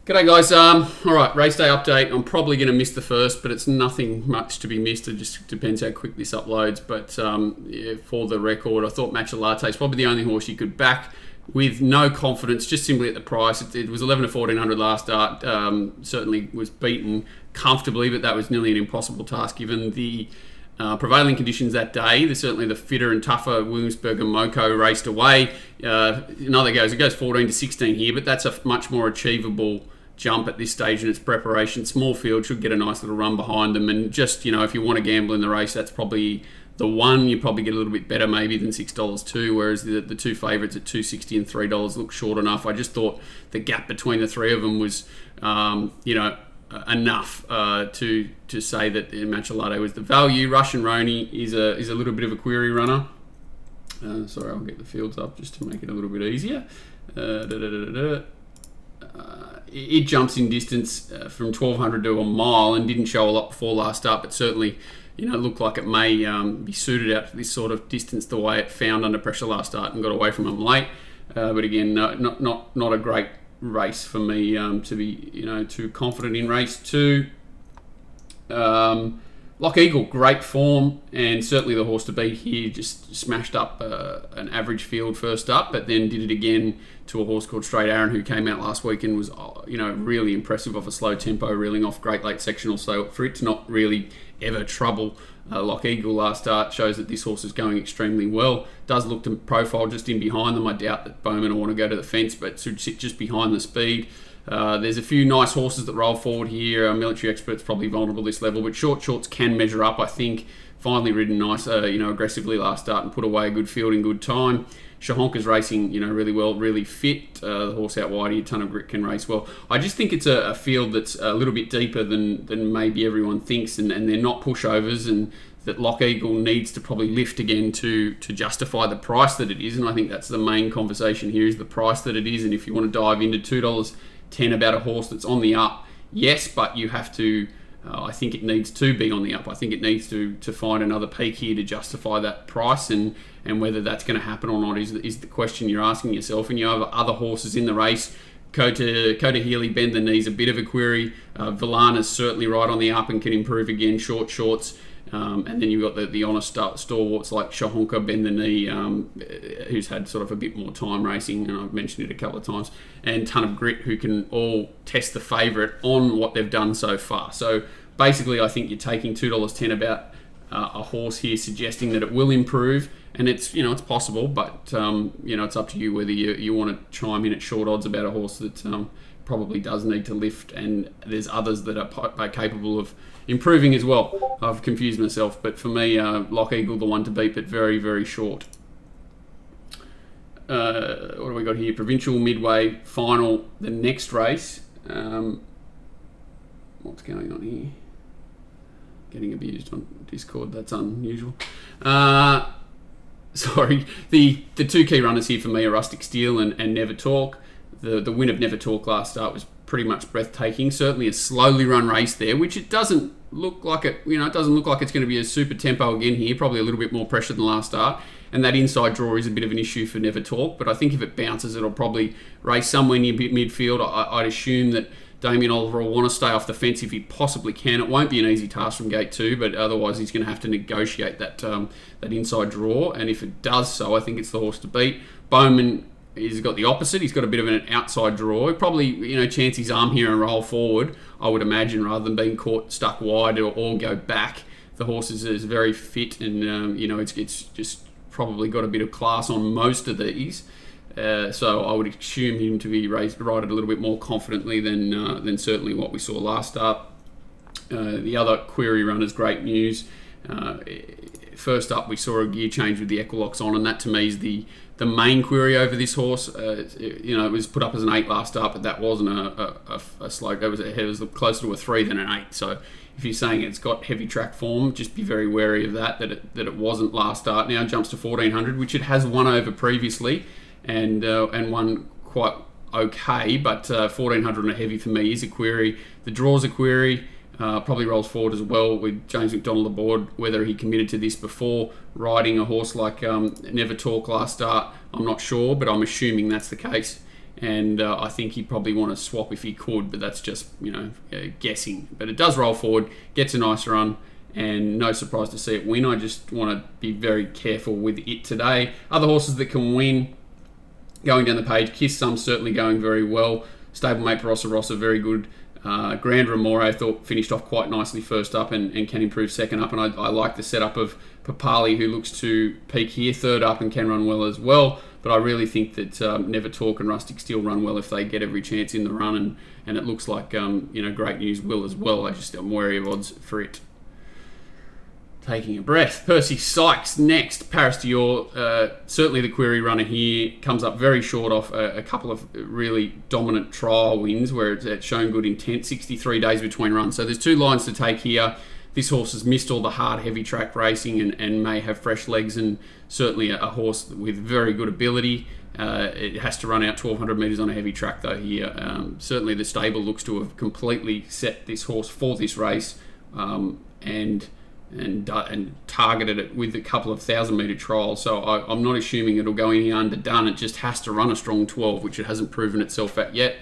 G'day guys, all right, race day update. I'm probably going to miss the first, but it's nothing much to be missed. It just depends how quick this uploads. But yeah, for the record, I thought Matcha Latte is probably the only horse you could back with no confidence, just simply at the price. It was 11 to 1400 last start, certainly was beaten comfortably, but that was nearly an impossible task given the prevailing conditions that day. Certainly the fitter and tougher Williamsburg and Moco raced away. It goes 14 to 16 here, but that's a much more achievable jump at this stage in its preparation. Small field should get a nice little run behind them, and just, if you want to gamble in the race, that's probably the one. You probably get a little bit better maybe than $6 too, whereas the two favourites at $2.60 and $3 look short enough. I just thought the gap between the three of them was enough to say that Matcha Latte was the value. Russian Roni is a little bit of a query runner. Sorry, I'll get the fields up just to make it a little bit easier. It jumps in distance from 1200 to a mile and didn't show a lot before last start, but certainly looked like it may be suited out to this sort of distance the way it found under pressure last start and got away from them late. But again, not a great race for me to be too confident in. Race 2, Lock Eagle, great form, and certainly the horse to beat here. Just smashed up an average field first up, but then did it again to a horse called Straight Aaron, who came out last week and was really impressive off a slow tempo, reeling off great late sectional. So for it to not really ever trouble Lock Eagle last start shows that this horse is going extremely well. Does look to profile just in behind them. I doubt that Bowman will want to go to the fence, but should sit just behind the speed. There's a few nice horses that roll forward here. Military Expert's probably vulnerable this level, but shorts can measure up, I think. Finally ridden nice, aggressively last start and put away a good field in good time. Shahonka's racing, really well, really fit. The horse out wide here, ton of grit, can race well. I just think it's a field that's a little bit deeper than maybe everyone thinks, and they're not pushovers, and that Lock Eagle needs to probably lift again to justify the price that it is. And I think that's the main conversation here, is the price that it is. And if you want to dive into $2.10 about a horse that's on the up, yes, but you have to, I think it needs to be on the up. I think it needs to find another peak here to justify that price, and whether that's going to happen or not is the question you're asking yourself. And you have other horses in the race. Kota Healy, bend the knees, a bit of a query. Villana's certainly right on the up and can improve again, shorts. And then you've got the honest stalwarts like Shahonka, bend the knee, who's had sort of a bit more time racing, and I've mentioned it a couple of times, and ton of grit, who can all test the favourite on what they've done so far. So basically, I think you're taking $2.10 about a horse here, suggesting that it will improve, and it's possible, but it's up to you whether you want to chime in at short odds about a horse that probably does need to lift, and there's others that are capable of improving as well. I've confused myself, but for me, Lock Eagle, the one to beat, but very, very short. What do we got here? Provincial Midway Final, the next race. What's going on here? Getting abused on Discord, that's unusual. Sorry, the two key runners here for me are Rustic Steel and Never Talk. The win of Never Talk last start was pretty much breathtaking. Certainly a slowly run race there, which it doesn't look like it. It doesn't look like it's going to be a super tempo again here. Probably a little bit more pressure than last start, and that inside draw is a bit of an issue for Never Talk. But I think if it bounces, it'll probably race somewhere near midfield. I'd assume that Damien Oliver will want to stay off the fence if he possibly can. It won't be an easy task from gate 2, but otherwise he's going to have to negotiate that inside draw. And if it does so, I think it's the horse to beat. Bowman, he's got the opposite. He's got a bit of an outside draw. Probably, chance his arm here and roll forward, I would imagine, rather than being caught stuck wide or go back. The horse is very fit, and it's just probably got a bit of class on most of these. So I would assume him to be rated a little bit more confidently than certainly what we saw last start. The other query runners, great news. First up, we saw a gear change with the Equilocks on, and that to me is the main query over this horse. It was put up as an 8 last start, but that wasn't a slow. It was closer to a 3 than an 8. So if you're saying it's got heavy track form, just be very wary of that it wasn't last start. Now it jumps to 1400, which it has won over previously, and won quite okay, but 1400 and a heavy for me is a query. The draw's a query. Probably rolls forward as well with James McDonald aboard. Whether he committed to this before riding a horse like Never Talk last start, I'm not sure, but I'm assuming that's the case. and I think he'd probably want to swap if he could, but that's just guessing. But it does roll forward, gets a nice run, and no surprise to see it win. I just want to be very careful with it today. Other horses that can win, going down the page, Kiss Some certainly going very well. Stablemate Barossa Rossa, very good. Grand Remore, I thought, finished off quite nicely first up and can improve second up. And I like the setup of Papali, who looks to peak here, third up, and can run well as well. But I really think that Never Talk and Rustic Steel run well if they get every chance in the run. And it looks like Great News will as well. I'm wary of odds for it. Taking a breath. Percy Sykes next. Paris Dior, certainly the query runner here, comes up very short off a couple of really dominant trial wins where it's shown good intent. 63 days between runs. So there's two lines to take here. This horse has missed all the hard, heavy track racing and may have fresh legs, and certainly a horse with very good ability. It has to run out 1,200 metres on a heavy track though here. Certainly the stable looks to have completely set this horse for this race and targeted it with a couple of 1,000-metre trials. So I'm not assuming it'll go in here underdone. It just has to run a strong 12, which it hasn't proven itself at yet.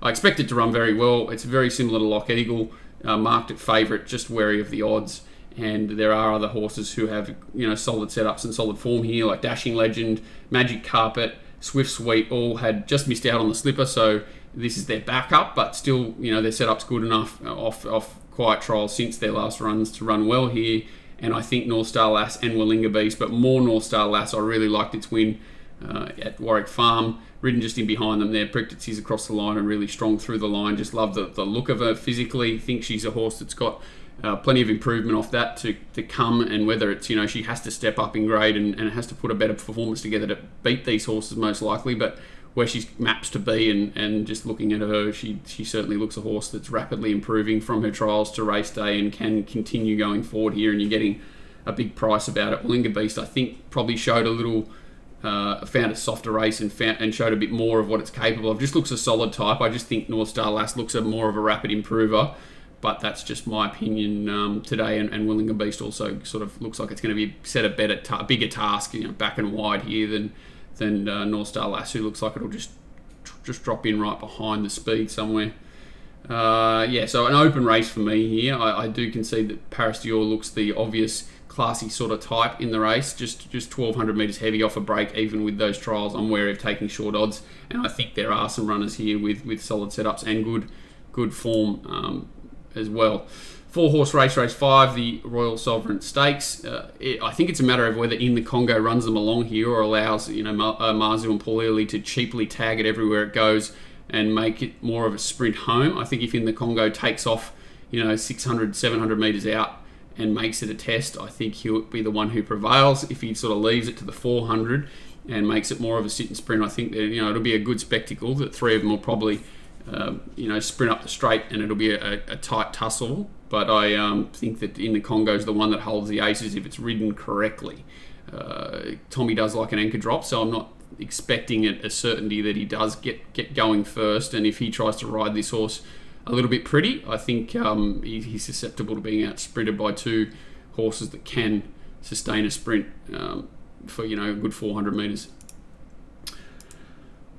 I expect it to run very well. It's very similar to Lock Eagle, marked at favourite, just wary of the odds. And there are other horses who have solid setups and solid form here, like Dashing Legend, Magic Carpet, Swift Sweet, all had just missed out on the slipper. So this is their backup, but still, their setup's good enough off quiet trials since their last runs to run well here. And I think North Star Lass and Willinga Beast, but more North Star Lass. I really liked its win at Warwick Farm, ridden just in behind them there, pricked its ears across the line and really strong through the line. Just love the look of her physically. Think she's a horse that's got plenty of improvement off that to come, and whether it's she has to step up in grade and has to put a better performance together to beat these horses most likely, but where she's maps to be and just looking at her, she certainly looks a horse that's rapidly improving from her trials to race day and can continue going forward here, and you're getting a big price about it. Willinga Beast, I think, probably showed a little found a softer race and showed a bit more of what it's capable of. Just looks a solid type. I just think North Star Lass looks more of a rapid improver, but that's just my opinion today. And Willinga Beast also sort of looks like it's going to be set a bigger task, back and wide here than North Star Lass, who looks like it'll just drop in right behind the speed somewhere. So an open race for me here. I do concede that Paris Dior looks the obvious classy sort of type in the race, just 1,200 metres heavy off a break. Even with those trials, I'm wary of taking short odds, and I think there are some runners here with solid setups and good form as well. 4-horse race 5, the Royal Sovereign Stakes. I think it's a matter of whether In the Congo runs them along here or allows Marzu and Paul Early to cheaply tag it everywhere it goes and make it more of a sprint home. I think if In the Congo takes off 600, 700 metres out and makes it a test, I think he'll be the one who prevails. If he sort of leaves it to the 400 and makes it more of a sit and sprint, I think that it'll be a good spectacle. That three of them will probably sprint up the straight, and it'll be a tight tussle. But I think that In the Congo is the one that holds the aces if it's ridden correctly. Tommy does like an anchor drop, so I'm not expecting it a certainty that he does get going first. And if he tries to ride this horse a little bit pretty, I think he's susceptible to being out sprinted by two horses that can sustain a sprint for a good 400 metres.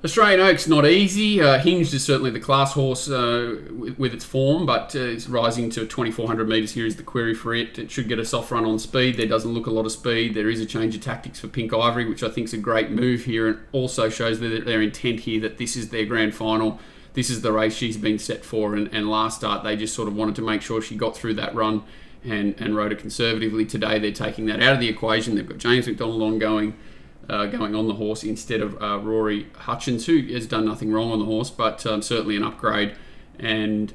Australian Oaks, not easy. Hinged is certainly the class horse with its form, but it's rising to 2,400 metres here is the query for it. It should get a soft run on speed. There doesn't look a lot of speed. There is a change of tactics for Pink Ivory, which I think is a great move here, and also shows their intent here that this is their grand final. This is the race she's been set for, and last start they just sort of wanted to make sure she got through that run and rode it conservatively. Today they're taking that out of the equation. They've got James McDonald going on the horse instead of Rory Hutchins, who has done nothing wrong on the horse, but certainly an upgrade, and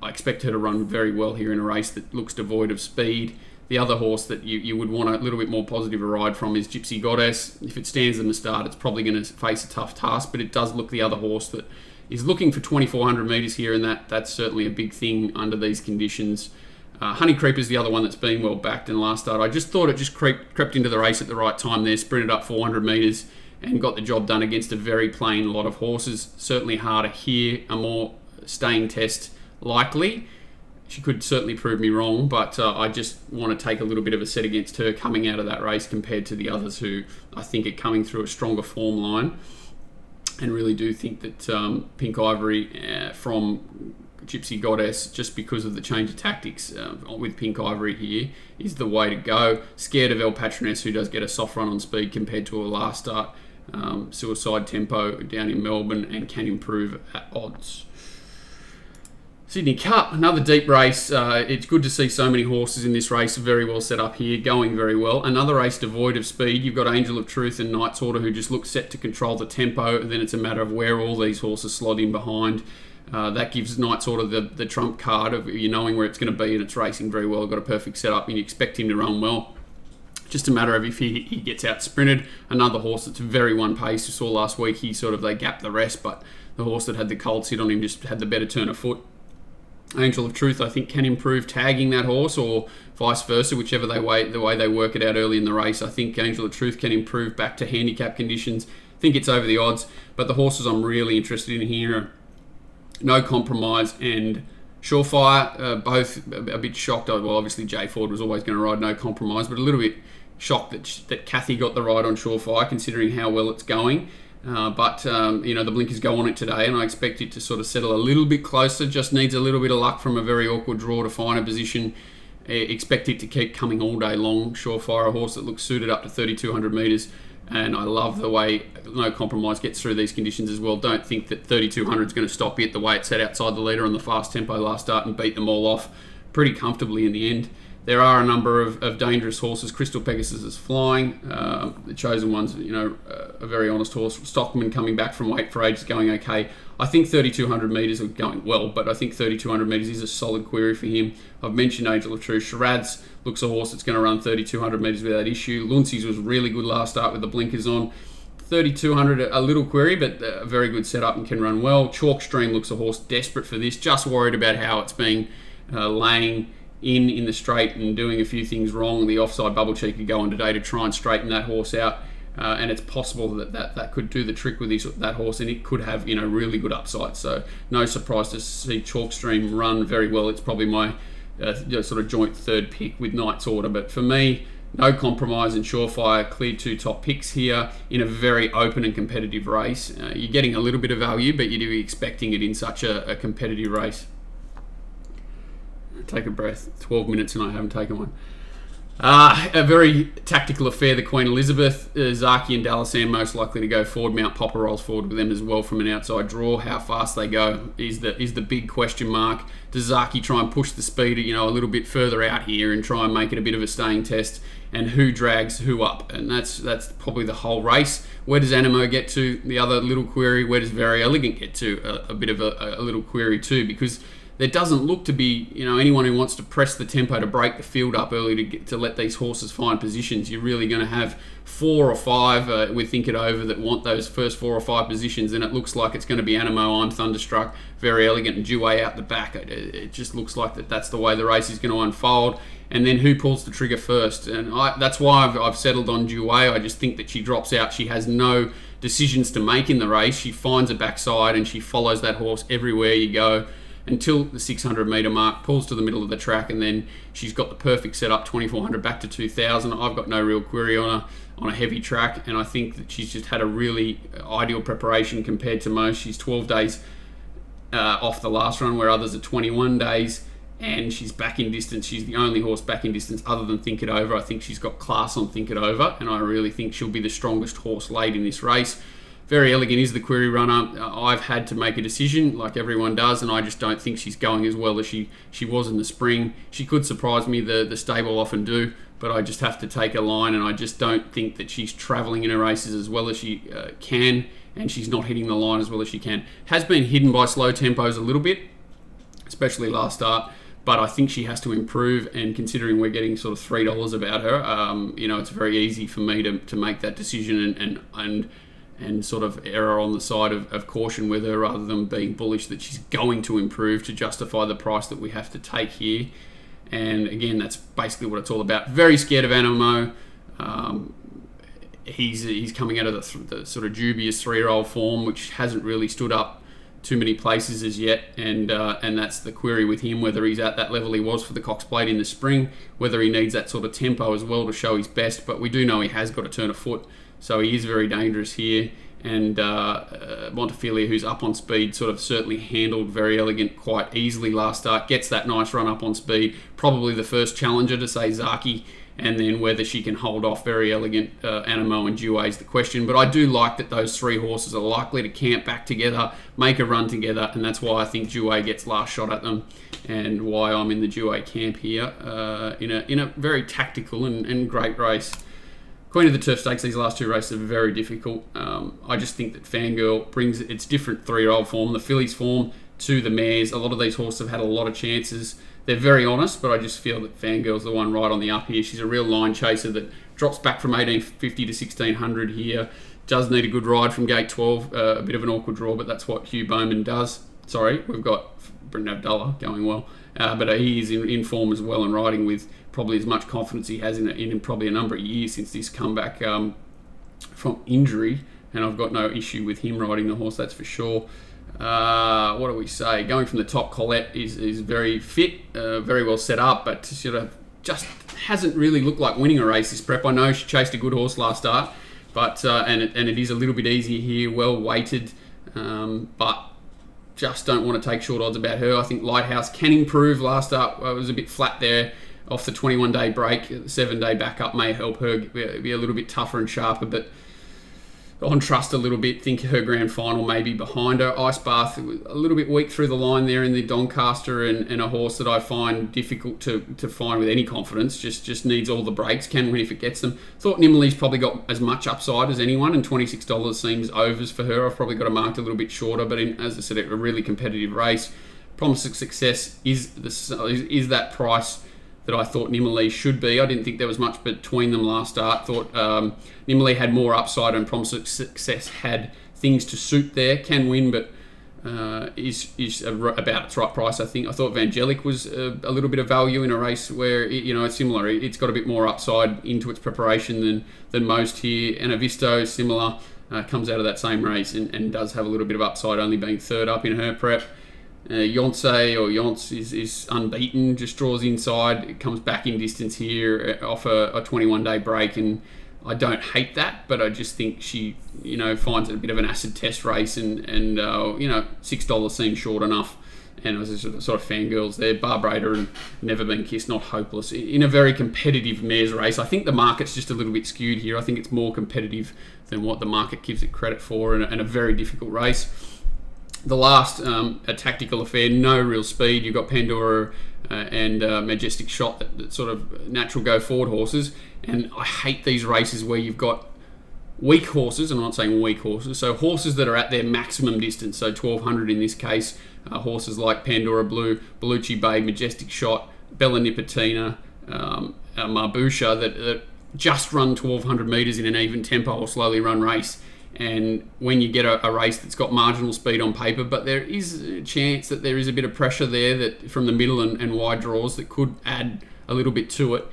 I expect her to run very well here in a race that looks devoid of speed. The other horse that you would want a little bit more positive a ride from is Gypsy Goddess. If it stands in the start, it's probably going to face a tough task, but it does look the other horse that is looking for 2,400 metres here, and that's certainly a big thing under these conditions. Honey Creeper's the other one that's been well backed in last start. I just thought it just crept into the race at the right time there, sprinted up 400 metres and got the job done against a very plain lot of horses. Certainly harder here, a more staying test likely. She could certainly prove me wrong, but I just want to take a little bit of a set against her coming out of that race compared to the others who I think are coming through a stronger form line. and really do think that Pink Ivory from Gypsy Goddess, just because of the change of tactics with Pink Ivory here, is the way to go. Scared of El Patroness, who does get a soft run on speed compared to her last start. Suicide Tempo down in Melbourne and can improve at odds. Sydney Cup, another deep race. It's good to see so many horses in this race, very well set up here, going very well. Another race devoid of speed. You've got Angel of Truth and Knight's Order, who just look set to control the tempo, and then it's a matter of where all these horses slot in behind. That gives Knight's Order the trump card of you knowing where it's going to be, and it's racing very well. Got a perfect setup, and you expect him to run well. Just a matter of if he gets out sprinted. Another horse that's very one pace. You saw last week, they gapped the rest, but the horse that had the cold sit on him just had the better turn of foot. Angel of Truth, I think, can improve tagging that horse, or vice versa, whichever the way they work it out early in the race. I think Angel of Truth can improve back to handicap conditions. I think it's over the odds, but the horses I'm really interested in here are No Compromise and Surefire. Both a bit shocked. Well, obviously Jay Ford was always going to ride No Compromise, but a little bit shocked that Kathy got the ride on Surefire, considering how well it's going. But the blinkers go on it today, and I expect it to sort of settle a little bit closer. Just needs a little bit of luck from a very awkward draw to find a position. Expect it to keep coming all day long. Surefire, a horse that looks suited up to 3,200 metres, and I love the way No Compromise gets through these conditions as well. Don't think that 3,200 is going to stop it. The way it sat outside the leader on the fast tempo last start and beat them all off pretty comfortably in the end. There are a number of dangerous horses. Crystal Pegasus is flying. The Chosen One's, a very honest horse. Stockman coming back from weight for age is going okay. I think 3,200 metres are going well, but I think 3,200 metres is a solid query for him. I've mentioned Angel of Truth. Shiraz looks a horse that's going to run 3,200 metres without issue. Luncey's was really good last start with the blinkers on. 3,200, a little query, but a very good setup and can run well. Chalk Stream looks a horse desperate for this. Just worried about how it's being laying in the straight and doing a few things wrong. The offside bubble cheek could go on today to try and straighten that horse out, and it's possible that could do the trick with that horse, and it could have really good upside. So no surprise to see Chalk Stream run very well. It's probably my sort of joint third pick with Knight's Order, but for me, No Compromise and Surefire, clear two top picks here in a very open and competitive race. You're getting a little bit of value, but you'd be expecting it in such a competitive race. Take a breath. 12 minutes and I haven't taken one. A very tactical affair, the Queen Elizabeth. Zaki and Dallasan most likely to go forward. Mount Popper rolls forward with them as well from an outside draw. How fast they go is the big question mark. Does Zaki try and push the speed a little bit further out here and try and make it a bit of a staying test? And who drags who up? And that's probably the whole race. Where does Animo get to? The other little query. Where does Very Elegant get to? A bit of a little query too, because there doesn't look to be, anyone who wants to press the tempo to break the field up early to let these horses find positions. You're really going to have 4 or 5 with Think It Over that want those first 4 or 5 positions, and it looks like it's going to be Animo, I'm Thunderstruck, Very Elegant, and Duet out the back. It just looks like that's the way the race is going to unfold. And then who pulls the trigger first? And that's why I've settled on Duet. I just think that she drops out. She has no decisions to make in the race. She finds a backside and she follows that horse everywhere you go, until the 600 metre mark, pulls to the middle of the track, and then she's got the perfect setup, 2,400 back to 2,000. I've got no real query on a heavy track, and I think that she's just had a really ideal preparation compared to most. She's 12 days off the last run, where others are 21 days, and she's back in distance. She's the only horse back in distance other than Think It Over. I think she's got class on Think It Over, and I really think she'll be the strongest horse late in this race. Very Elegant is the query runner. I've had to make a decision, like everyone does, and I just don't think she's going as well as she was in the spring. She could surprise me, the stable often do, but I just have to take a line, and I just don't think that she's travelling in her races as well as she can, and she's not hitting the line as well as she can. Has been hidden by slow tempos a little bit, especially last start, but I think she has to improve, and considering we're getting sort of $3 about her, it's very easy for me to make that decision and sort of error on the side of caution with her, rather than being bullish that she's going to improve to justify the price that we have to take here. And again, that's basically what it's all about. Very scared of Animo. He's coming out of the sort of dubious 3-year-old form, which hasn't really stood up too many places as yet, and that's the query with him, whether he's at that level he was for the Cox Plate in the spring, whether he needs that sort of tempo as well to show his best. But we do know he has got a turn of foot, so he is very dangerous here. and Montefilia, who's up on speed, sort of certainly handled Very Elegant quite easily last start. Gets that nice run up on speed. Probably the first challenger to say Zaki, and then whether she can hold off Very Elegant, Animo and Due is the question. But I do like that those three horses are likely to camp back together, make a run together, and that's why I think Due gets last shot at them, and why I'm in the Due camp here in a very tactical and great race. Queen of the Turf Stakes, these last two races are very difficult. I just think that Fangirl brings its different 3-year-old form, the fillies form, to the mares. A lot of these horses have had a lot of chances. They're very honest, but I just feel that Fangirl's the one right on the up here. She's a real line chaser that drops back from 1850 to 1600 here. Does need a good ride from gate 12. A bit of an awkward draw, but that's what Hugh Bowman does. Sorry, we've got Brendan Abdullah going well. But he is in form as well and riding with probably as much confidence he has in probably a number of years since this comeback from injury. And I've got no issue with him riding the horse, that's for sure. What do we say? Going from the top, Colette is very fit, very well set up, but sort of just hasn't really looked like winning a race this prep. I know she chased a good horse last start, but and it is a little bit easier here, well weighted, but just don't want to take short odds about her. I think Lighthouse can improve. Last start was a bit flat there off the 21-day break. The 7-day backup may help her be a little bit tougher and sharper, but on trust a little bit. Think her grand final may be behind her. Ice Bath a little bit weak through the line there in the Doncaster, and a horse that I find difficult to find with any confidence. Just needs all the breaks. Can win if it gets them. Thought Nimmerley's probably got as much upside as anyone, and $26 seems overs for her. I've probably got her marked a little bit shorter, but as I said, a really competitive race. Promise of Success is that price that I thought Nimmerley should be. I didn't think there was much between them last start. Thought Nimmerley had more upside and Promise of Success had things to suit there. Can win, but is about its right price, I think. I thought Vangelic was a little bit of value in a race where it's similar. It's got a bit more upside into its preparation than most here. And Avisto, similar, comes out of that same race and does have a little bit of upside, only being third up in her prep. Yonce is unbeaten, just draws inside. It comes back in distance here off a 21-day break, and I don't hate that, but I just think she, finds it a bit of an acid test race, and $6 seems short enough. And as a sort of fangirls there, Barbrader and Never Been Kissed, not hopeless. In a very competitive mares race, I think the market's just a little bit skewed here. I think it's more competitive than what the market gives it credit for, and a very difficult race. The last, a tactical affair, no real speed. You've got Pandora and Majestic Shot, that sort of natural go forward horses. And I hate these races where you've got weak horses, and I'm not saying weak horses, so horses that are at their maximum distance, so 1200 in this case, horses like Pandora Blue, Bellucci Bay, Majestic Shot, Bella Nipotina, Marbusha, that just run 1200 metres in an even tempo or slowly run race. And when you get a race that's got marginal speed on paper, but there is a chance that there is a bit of pressure there that from the middle and wide draws that could add a little bit to it.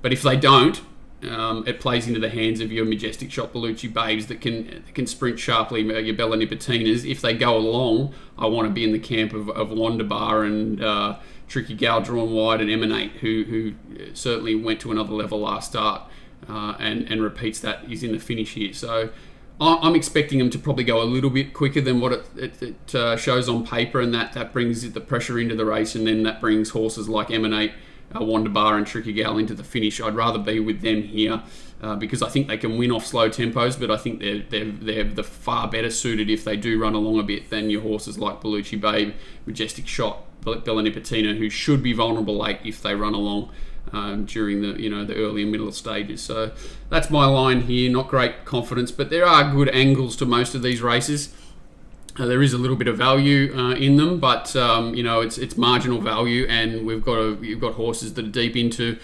But if they don't, it plays into the hands of your Majestic Shot Bellucci Babes that can sprint sharply, your Bella Nipotinas. If they go along, I want to be in the camp of Wonderbar and Tricky Gal drawn wide, and Emanate, who certainly went to another level last start and repeats that. He's in the finish here. So I'm expecting them to probably go a little bit quicker than what it shows on paper, and that brings the pressure into the race, and then that brings horses like Emanate, Wonderbar and Tricky Gal into the finish. I'd rather be with them here because I think they can win off slow tempos, but I think they're the far better suited if they do run along a bit than your horses like Bellucci Babe, Majestic Shot, Bella Nipotina, who should be vulnerable late if they run along during the early and middle stages. So that's my line here. Not great confidence, but there are good angles to most of these races. There is a little bit of value in them, but it's marginal value, and you've got horses that are deep into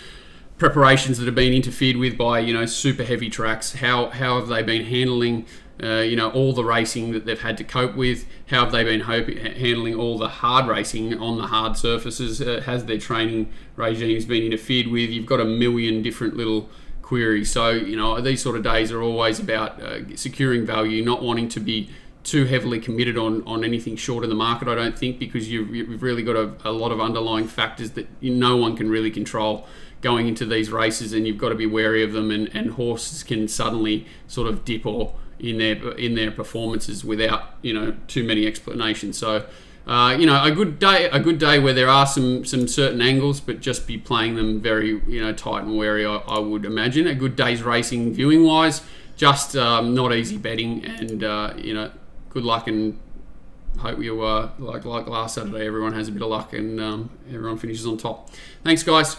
preparations that have been interfered with by super heavy tracks. How have they been handling all the racing that they've had to cope with? How have they been handling all the hard racing on the hard surfaces? Has their training regimes been interfered with? You've got a million different little queries. So these sort of days are always about securing value, not wanting to be too heavily committed on anything short in the market, I don't think, because you've really got a lot of underlying factors that no one can really control going into these races, and you've got to be wary of them, and horses can suddenly sort of dip or in their performances without too many explanations. So a good day where there are some certain angles, but just be playing them very tight and wary. I would imagine a good day's racing viewing wise, just not easy betting, and good luck, and hope you like last Saturday everyone has a bit of luck and everyone finishes on top. Thanks guys.